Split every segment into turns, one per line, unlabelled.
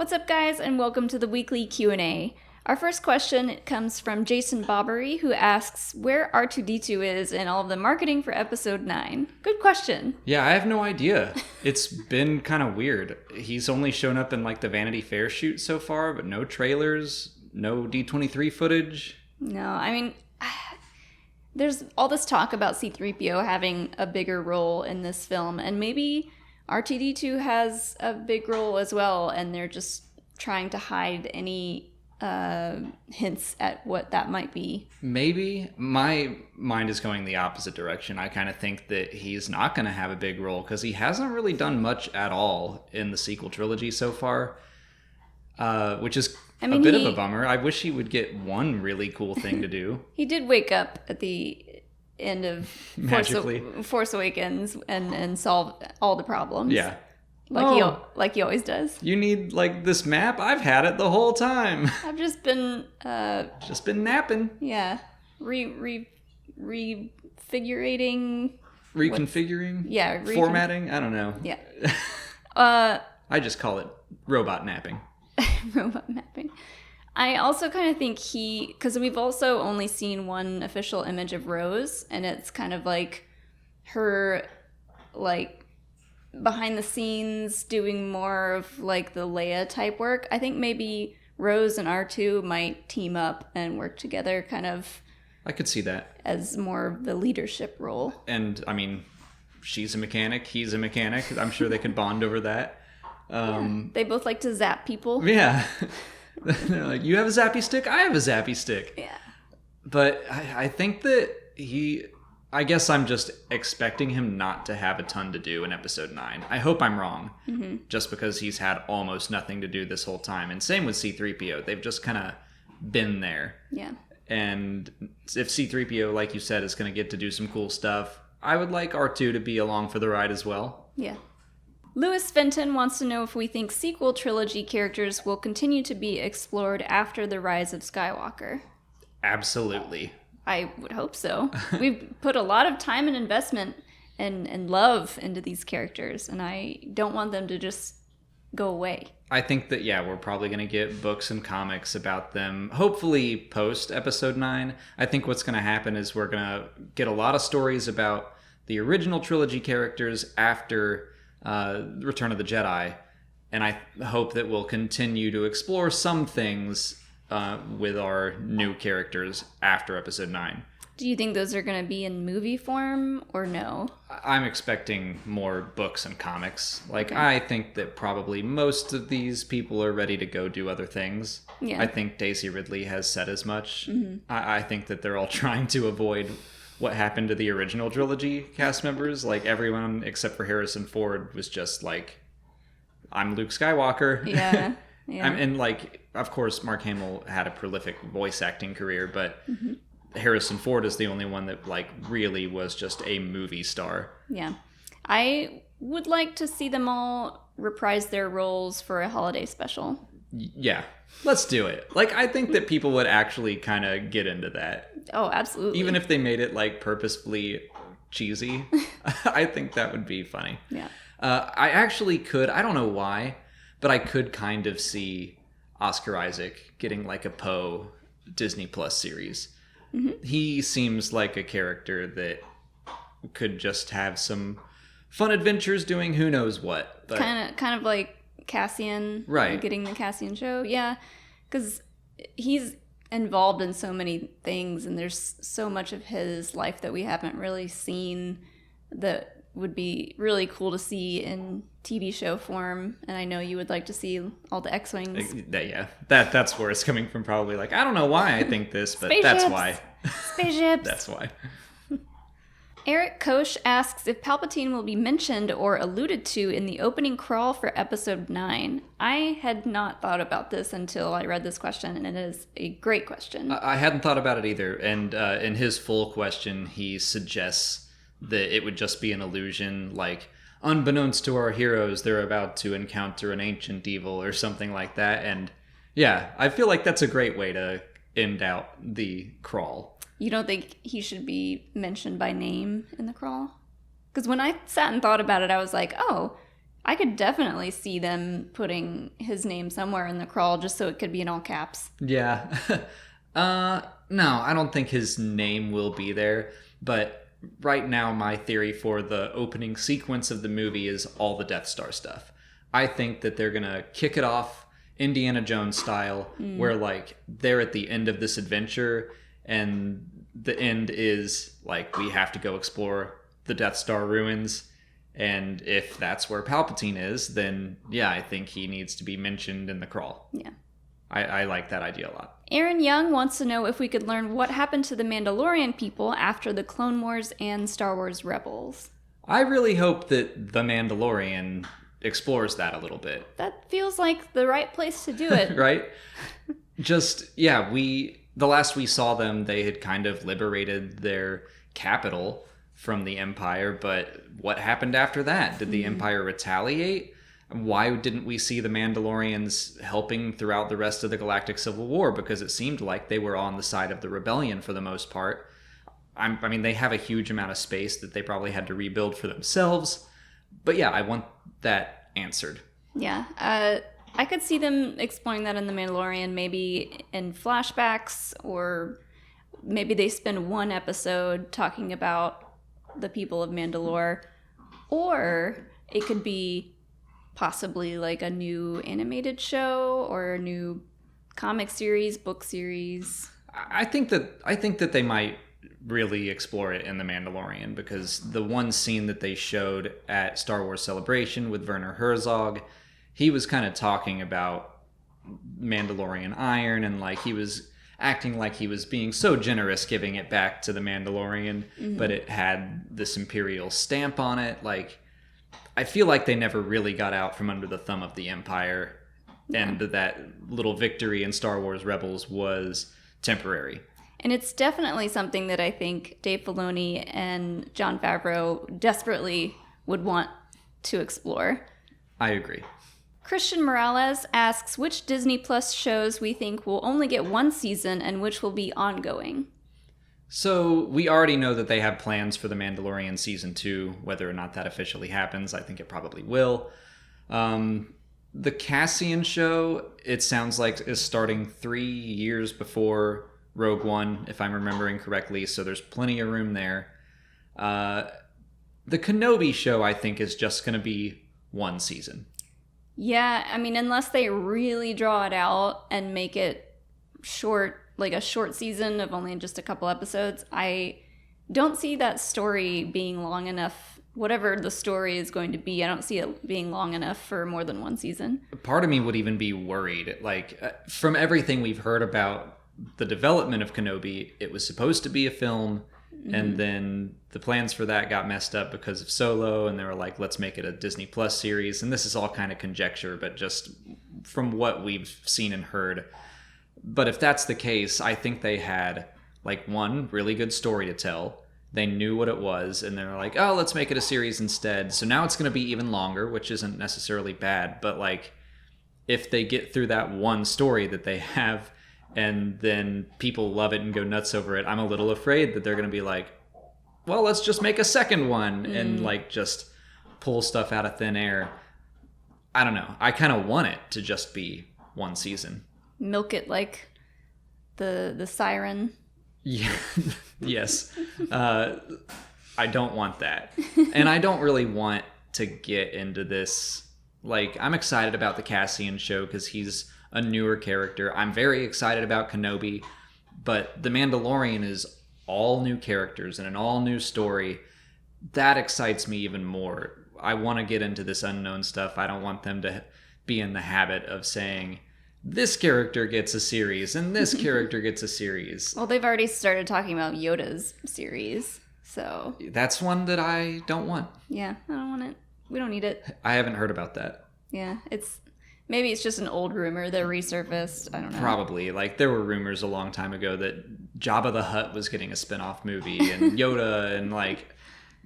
What's up, guys, and welcome to the weekly Q&A. Our first question comes from Jason Bobbery, who asks where R2-D2 is in all of the marketing for Episode 9. Good question.
Yeah, I have no idea. It's been kind of weird. He's only shown up in like the Vanity Fair shoot so far, but no trailers, no D23 footage.
No, I mean, there's all this talk about C-3PO having a bigger role in this film, and maybe R2-D2 has a big role as well, and they're just trying to hide any hints at what that might be.
Maybe. My mind is going the opposite direction. I kind of think that he's not going to have a big role because he hasn't really done much at all in the sequel trilogy so far, which is a bit of a bummer. I wish he would get one really cool thing to do.
He did wake up at the end of Force Awakens and solve all the problems.
Yeah.
Like he always does.
You need like this map? I've had it the whole time.
I've just been
napping.
Yeah. Refigurating.
Reconfiguring?
Yeah.
Formatting? I don't know.
Yeah.
I just call it robot napping.
Robot napping. I also kind of think because we've also only seen one official image of Rose, and it's kind of like her, like, behind the scenes doing more of, like, the Leia type work. I think maybe Rose and R2 might team up and work together kind of.
I could see that.
As more of the leadership role.
And, I mean, she's a mechanic, he's a mechanic. I'm sure they could bond over that.
They both like to zap people.
Yeah. They're like, you have a zappy stick? I have a zappy stick.
Yeah.
But I think that I guess I'm just expecting him not to have a ton to do in Episode 9. I hope I'm wrong. Mm-hmm. Just because he's had almost nothing to do this whole time. And same with C-3PO. They've just kind of been there.
Yeah.
And if C-3PO, like you said, is going to get to do some cool stuff, I would like R2 to be along for the ride as well.
Yeah. Lewis Fenton wants to know if we think sequel trilogy characters will continue to be explored after the Rise of Skywalker.
Absolutely.
I would hope so. We've put a lot of time and investment and love into these characters, and I don't want them to just go away.
I think that, we're probably going to get books and comics about them, hopefully post Episode 9. I think what's going to happen is we're going to get a lot of stories about the original trilogy characters after Return of the Jedi, and I hope that we'll continue to explore some things with our new characters after Episode 9.
Do you think those are going to be in movie form or no?
I'm expecting more books and comics. Like,
okay.
I think that probably most of these people are ready to go do other things.
Yeah.
I think Daisy Ridley has said as much.
Mm-hmm.
I think that they're all trying to avoid what happened to the original trilogy cast members. Like, everyone except for Harrison Ford was just like, I'm Luke Skywalker.
Yeah. Yeah.
And like, of course, Mark Hamill had a prolific voice acting career, but
mm-hmm.
Harrison Ford is the only one that like really was just a movie star.
Yeah. I would like to see them all reprise their roles for a holiday special.
Yeah. Let's do it. Like, I think that people would actually kind of get into that.
Oh, absolutely.
Even if they made it, like, purposefully cheesy, I think that would be funny.
Yeah.
I actually could, I don't know why, but I could kind of see Oscar Isaac getting, like, a Poe Disney Plus series. Mm-hmm. He seems like a character that could just have some fun adventures doing who knows what. But
kind of like Cassian,
right?
Getting the Cassian show, yeah, because he's involved in so many things, and there's so much of his life that we haven't really seen that would be really cool to see in TV show form. And I know you would like to see all the X-Wings.
Yeah, that's where it's coming from. Probably like, I don't know why I think this, but that's why.
Spaceships.
That's why.
Eric Koch asks if Palpatine will be mentioned or alluded to in the opening crawl for Episode 9. I had not thought about this until I read this question, and it is a great question.
I hadn't thought about it either. And in his full question, he suggests that it would just be an illusion, like, unbeknownst to our heroes, they're about to encounter an ancient evil or something like that. And yeah, I feel like that's a great way to end out the crawl.
You don't think he should be mentioned by name in the crawl? Because when I sat and thought about it, I was like, oh, I could definitely see them putting his name somewhere in the crawl just so it could be in all caps.
Yeah. No, I don't think his name will be there. But right now, my theory for the opening sequence of the movie is all the Death Star stuff. I think that they're going to kick it off Indiana Jones style, where like they're at the end of this adventure and the end is like we have to go explore the Death Star ruins. And if that's where Palpatine is, then yeah, I think he needs to be mentioned in the crawl.
Yeah.
I like that idea a lot.
Aaron Young wants to know if we could learn what happened to the Mandalorian people after the Clone Wars and Star Wars Rebels.
I really hope that The Mandalorian explores that a little bit.
That feels like the right place to do it.
Right? Just, yeah, the last we saw them, they had kind of liberated their capital from the Empire, but what happened after that? Did the Empire retaliate? Why didn't we see the Mandalorians helping throughout the rest of the Galactic Civil War? Because it seemed like they were on the side of the rebellion for the most part. I mean, they have a huge amount of space that they probably had to rebuild for themselves. But yeah, I want that answered.
Yeah. I could see them exploring that in The Mandalorian, maybe in flashbacks, or maybe they spend one episode talking about the people of Mandalore. Or it could be possibly like a new animated show or a new comic series, book series.
I think that they might really explore it in The Mandalorian, because the one scene that they showed at Star Wars Celebration with Werner Herzog, he was kind of talking about Mandalorian iron, and like he was acting like he was being so generous giving it back to the Mandalorian, but it had this Imperial stamp on it. Like, I feel like they never really got out from under the thumb of the Empire, and that little victory in Star Wars Rebels was temporary.
And it's definitely something that I think Dave Filoni and Jon Favreau desperately would want to explore.
I agree.
Christian Morales asks which Disney Plus shows we think will only get one season and which will be ongoing.
So we already know that they have plans for The Mandalorian Season 2. Whether or not that officially happens, I think it probably will. The Cassian show, it sounds like, is starting 3 years before Rogue One, if I'm remembering correctly, so there's plenty of room there. The Kenobi show, I think, is just going to be one season.
Yeah, I mean, unless they really draw it out and make it short, like a short season of only just a couple episodes, I don't see that story being long enough. Whatever the story is going to be, I don't see it being long enough for more than one season.
Part of me would even be worried. Like, from everything we've heard about the development of Kenobi, it was supposed to be a film, and then the plans for that got messed up because of Solo, and they were like, let's make it a Disney Plus series. And this is all kind of conjecture, but just from what we've seen and heard. But if that's the case, I think they had like one really good story to tell. They knew what it was, and they're like, oh, let's make it a series instead. So now it's going to be even longer, which isn't necessarily bad. But like, if they get through that one story that they have, and then people love it and go nuts over it, I'm a little afraid that they're going to be like, well, let's just make a second one and like just pull stuff out of thin air. I don't know. I kind of want it to just be one season.
Milk it like the siren.
Yeah. Yes. I don't want that. And I don't really want to get into this. Like, I'm excited about the Cassian show because he's a newer character. I'm very excited about Kenobi, but The Mandalorian is all new characters and an all new story. That excites me even more. I want to get into this unknown stuff. I don't want them to be in the habit of saying, this character gets a series and this character gets a series.
Well, they've already started talking about Yoda's series, so...
That's one that I don't want.
Yeah, I don't want it. We don't need it.
I haven't heard about that.
Yeah, maybe it's just an old rumor that resurfaced. I don't know.
Probably. Like, there were rumors a long time ago that Jabba the Hutt was getting a spin-off movie and Yoda, and like,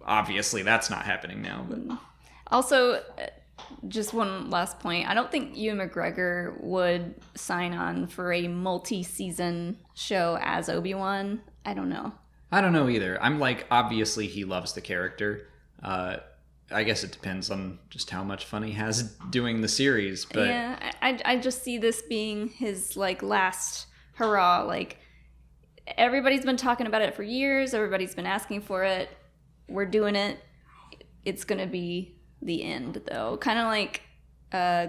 obviously that's not happening now. But
also, just one last point. I don't think Ewan McGregor would sign on for a multi-season show as Obi-Wan. I don't know.
I don't know either. I'm like, obviously he loves the character. I guess it depends on just how much fun he has doing the series. But
yeah, I just see this being his like last hurrah. Like everybody's been talking about it for years. Everybody's been asking for it. We're doing it. It's gonna be the end, though. Kind of like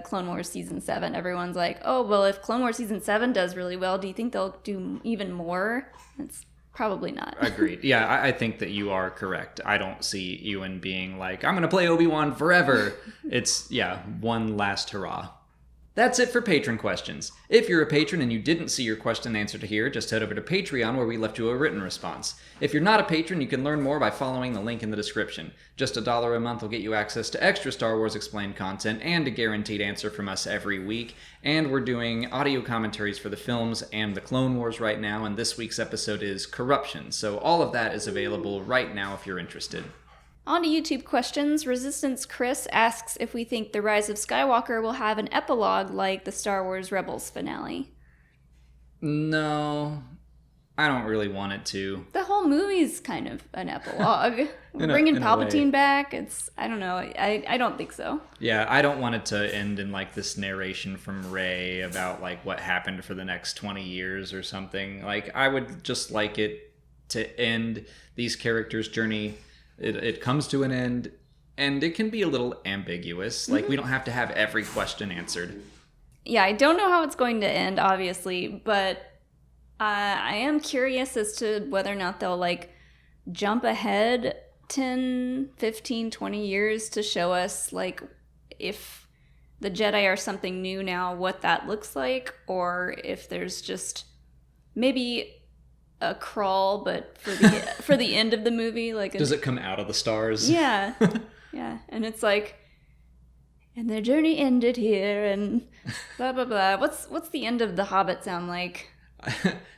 Clone Wars Season 7. Everyone's like, oh, well, if Clone Wars Season 7 does really well, do you think they'll do even more? It's probably not.
Agreed. Yeah, I think that you are correct. I don't see Ewan being like, I'm going to play Obi-Wan forever. It's, yeah, one last hurrah. That's it for patron questions. If you're a patron and you didn't see your question answered here, just head over to Patreon where we left you a written response. If you're not a patron, you can learn more by following the link in the description. Just $1 a month will get you access to extra Star Wars Explained content and a guaranteed answer from us every week. And we're doing audio commentaries for the films and the Clone Wars right now, and this week's episode is Corruption. So all of that is available right now if you're interested.
On to YouTube questions. Resistance Chris asks if we think The Rise of Skywalker will have an epilogue like the Star Wars Rebels finale.
No, I don't really want it to.
The whole movie's kind of an epilogue. We're bringing Palpatine back. I don't know. I don't think so.
Yeah, I don't want it to end in like this narration from Rey about like what happened for the next 20 years or something. Like I would just like it to end these characters' journey. It comes to an end, and it can be a little ambiguous. Like, we don't have to have every question answered.
Yeah, I don't know how it's going to end, obviously, but I am curious as to whether or not they'll, like, jump ahead 10, 15, 20 years to show us, like, if the Jedi are something new now, what that looks like, or if there's just maybe a crawl, but for the end of the movie, like
does it come out of the stars?
Yeah, yeah, and it's like, and their journey ended here, and blah blah blah. What's the end of The Hobbit sound like?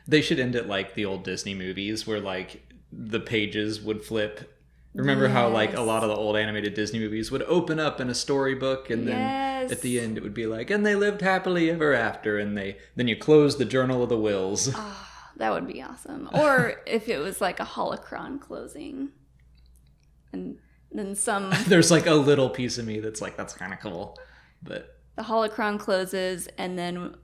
They should end it like the old Disney movies, where like the pages would flip. Remember how like a lot of the old animated Disney movies would open up in a storybook, and then at the end it would be like, and they lived happily ever after, and then you close the Journal of the Wills.
That would be awesome. Or if it was like a holocron closing. And then some...
There's like a little piece of me that's like, that's kind of cool. But
the holocron closes, and then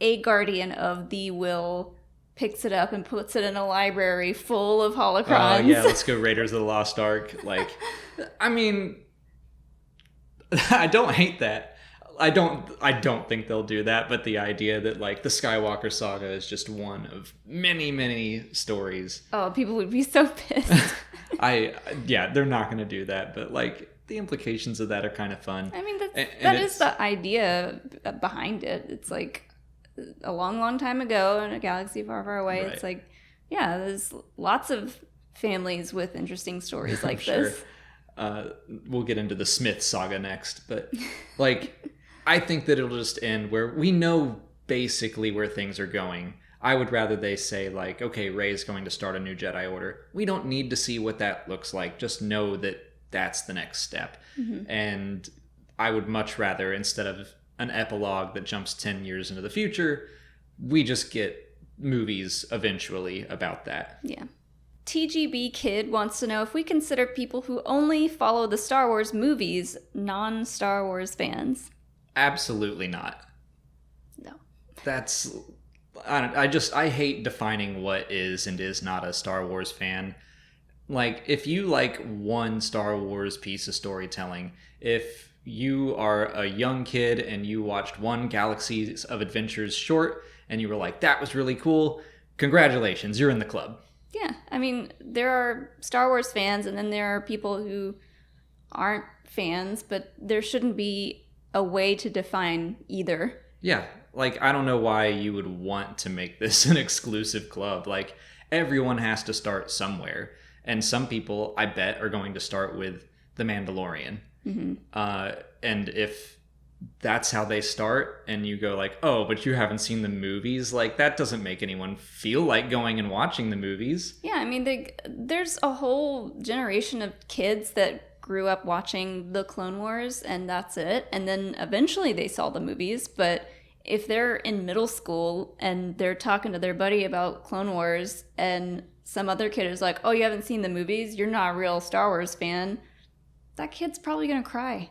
a guardian of the will picks it up and puts it in a library full of holocrons.
Yeah, let's go Raiders of the Lost Ark. Like, I mean, I don't hate that. I don't think they'll do that, but the idea that like the Skywalker saga is just one of many, many stories.
Oh, people would be so pissed.
They're not going to do that, but like the implications of that are kind of fun.
I mean, that is the idea behind it. It's like a long, long time ago in a galaxy far, far away. Right. It's like, yeah, there's lots of families with interesting stories like this.
We'll get into the Smith saga next, but like... I think that it'll just end where we know basically where things are going. I would rather they say like, okay, Rey's going to start a new Jedi Order. We don't need to see what that looks like. Just know that that's the next step. Mm-hmm. And I would much rather, instead of an epilogue that jumps 10 years into the future, we just get movies eventually about that.
Yeah. TGB Kid wants to know if we consider people who only follow the Star Wars movies non-Star Wars fans.
Absolutely not.
No.
That's... I hate defining what is and is not a Star Wars fan. Like, if you like one Star Wars piece of storytelling, if you are a young kid and you watched one Galaxies of Adventures short and you were like, that was really cool, congratulations, you're in the club.
Yeah, I mean, there are Star Wars fans and then there are people who aren't fans, but there shouldn't be a way to define either.
Yeah, like, I don't know why you would want to make this an exclusive club. Like, everyone has to start somewhere. And some people, I bet, are going to start with The Mandalorian. Mm-hmm. And if that's how they start, and you go like, oh, but you haven't seen the movies, like, that doesn't make anyone feel like going and watching the movies.
Yeah, I mean, there's a whole generation of kids that grew up watching the Clone Wars, and that's it. And then eventually they saw the movies. But if they're in middle school and they're talking to their buddy about Clone Wars, and some other kid is like, oh, you haven't seen the movies? You're not a real Star Wars fan. that kid's probably gonna cry.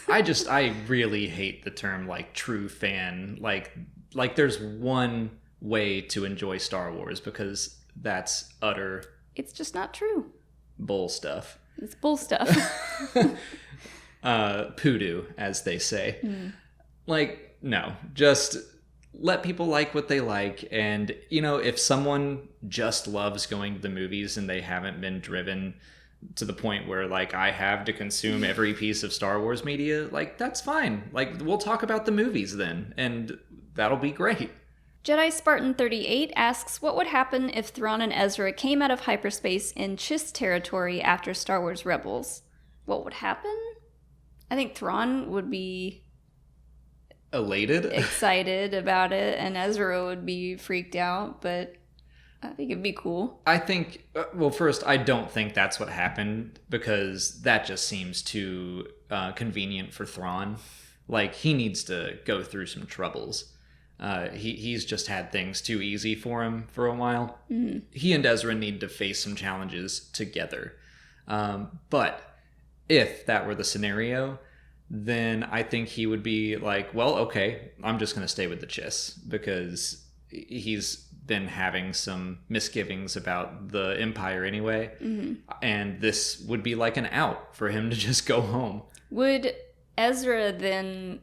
I really hate the term like true fan. Like there's one way to enjoy Star Wars, because that's utter.
It's just not true.
Bull stuff.
It's bull stuff.
Poodoo, as they say. Like, no, just let people like what they like. And, you know, if someone just loves going to the movies and they haven't been driven to the point where, like, I have to consume every piece of Star Wars media, like, that's fine. Like, we'll talk about the movies then, and that'll be great.
Jedi Spartan 38 asks, what would happen if Thrawn and Ezra came out of hyperspace in Chiss territory after Star Wars Rebels? What would happen? I think Thrawn would be
elated,
excited about it, and Ezra would be freaked out, but I think it'd be cool.
I think, well, first, I don't think that's what happened, because that just seems too convenient for Thrawn. Like, he needs to go through some troubles. He's just had things too easy for him for a while. He and Ezra need to face some challenges together. But if that were the scenario, then I think he would be like, well, okay, I'm just going to stay with the Chiss, because he's been having some misgivings about the Empire anyway. And this would be like an out for him to just go home.
Would Ezra then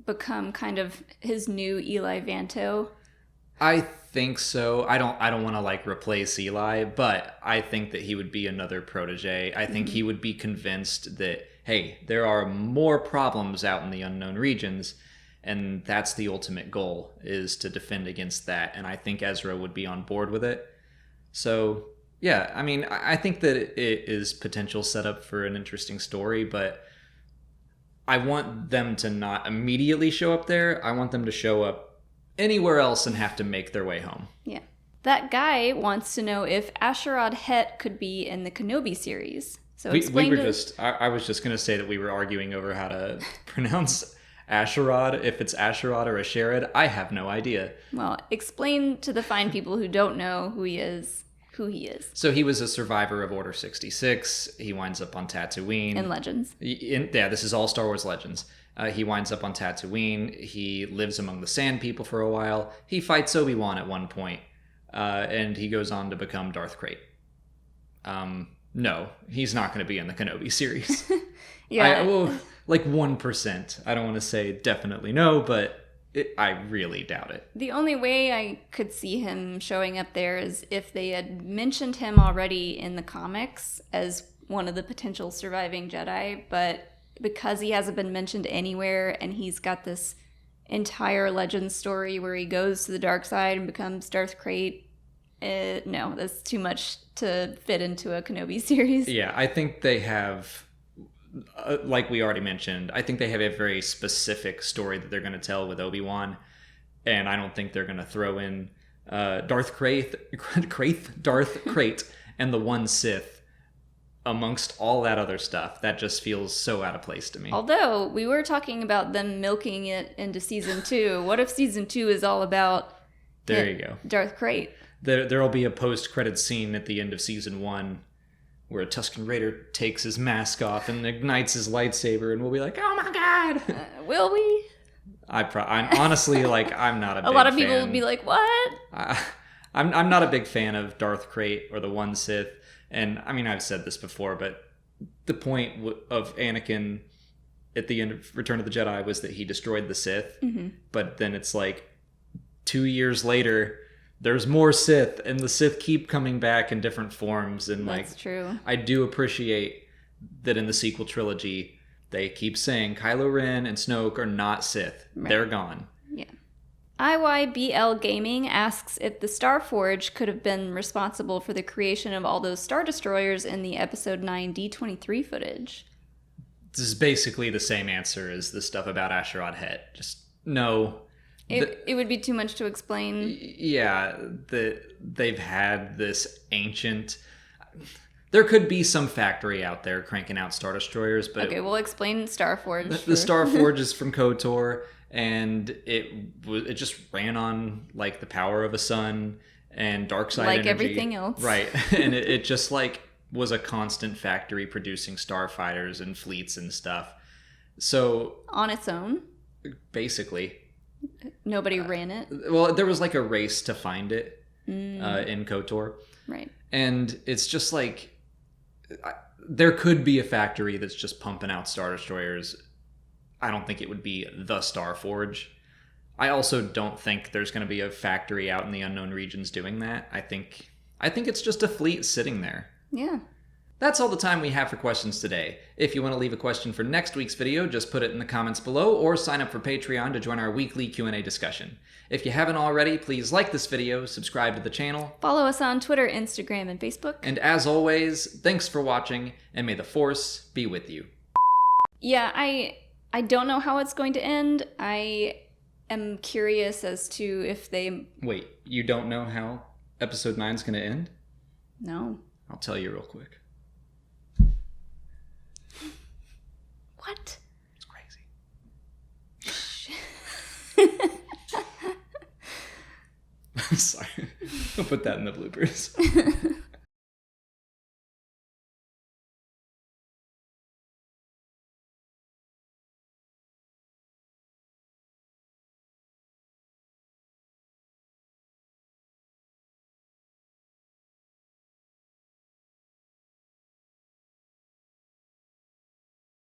become kind of his new Eli Vanto?
I think so. I don't want to like replace Eli, but I think that he would be another protege. I think he would be convinced that, hey, there are more problems out in the unknown regions, and that's the ultimate goal, is to defend against that. And I think Ezra would be on board with it. So yeah, I mean, I think that it is potential setup for an interesting story, but I want them to not immediately show up there. I want them to show up anywhere else and have to make their way home.
Yeah. That guy wants to know if Asherad Het could be in the Kenobi series. So explain
I was just going to say that we were arguing over how to pronounce Asherad, if it's Asherad or Asherad. I have no idea.
Well, explain to the fine people who don't know who he is.
So he was a survivor of Order 66. He winds up on Tatooine.
In Legends.
Yeah, this is all Star Wars Legends. He winds up on Tatooine. He lives among the Sand People for a while. He fights Obi-Wan at one point. And he goes on to become Darth Krayt. No, he's not going to be in the Kenobi series.
Yeah.
Like 1%. I don't want to say definitely no, but I really doubt it.
The only way I could see him showing up there is if they had mentioned him already in the comics as one of the potential surviving Jedi, but because he hasn't been mentioned anywhere and he's got this entire legend story where he goes to the dark side and becomes Darth Krayt, no, that's too much to fit into a Kenobi series.
Yeah, I think they have, like we already mentioned, I think they have a very specific story that they're going to tell with Obi-Wan, and I don't think they're going to throw in Darth Krayt, and the one Sith amongst all that other stuff. That just feels so out of place to me.
Although, we were talking about them milking it into Season 2. What if Season 2 is all about
there you go,
Darth Krayt?
There'll be a post-credit scene at the end of Season 1 where a Tusken Raider takes his mask off and ignites his lightsaber, and we'll be like, oh my god!
Will we?
I'm honestly, like, I'm not a big fan.
A lot of people will be like, what?
I'm not a big fan of Darth Krayt or the One Sith, and I mean, I've said this before, but the point of Anakin at the end of Return of the Jedi was that he destroyed the Sith, but then it's like 2 years later, there's more Sith, and the Sith keep coming back in different forms. And
that's true.
I do appreciate that in the sequel trilogy, they keep saying Kylo Ren and Snoke are not Sith. Right. They're gone.
Yeah. IYBL Gaming asks if the Starforge could have been responsible for the creation of all those Star Destroyers in the Episode 9 D23 footage.
This is basically the same answer as the stuff about Asherad Het. Just no.
It would be too much to explain.
Yeah, they've had this ancient... There could be some factory out there cranking out Star Destroyers, but...
Okay, we'll explain Starforge.
The Starforge is from KOTOR, and it just ran on, like, the power of a sun and dark side energy.
Like everything else.
Right, and it just, like, was a constant factory producing starfighters and fleets and stuff. So
on its own,
basically,
nobody ran it.
Well, there was like a race to find it in KOTOR,
right?
And it's just like there could be a factory that's just pumping out Star Destroyers. I don't think it would be the Starforge. I also don't think there's going to be a factory out in the unknown regions doing that. I think it's just a fleet sitting there.
Yeah.
That's all the time we have for questions today. If you want to leave a question for next week's video, just put it in the comments below or sign up for Patreon to join our weekly Q&A discussion. If you haven't already, please like this video, subscribe to the channel.
Follow us on Twitter, Instagram, and Facebook.
And as always, thanks for watching, and may the Force be with you.
Yeah, I don't know how it's going to end. I am curious as to if they...
Wait, you don't know how Episode 9 is going to end?
No.
I'll tell you real quick.
What?
It's crazy. I'm sorry. I'll put that in the bloopers.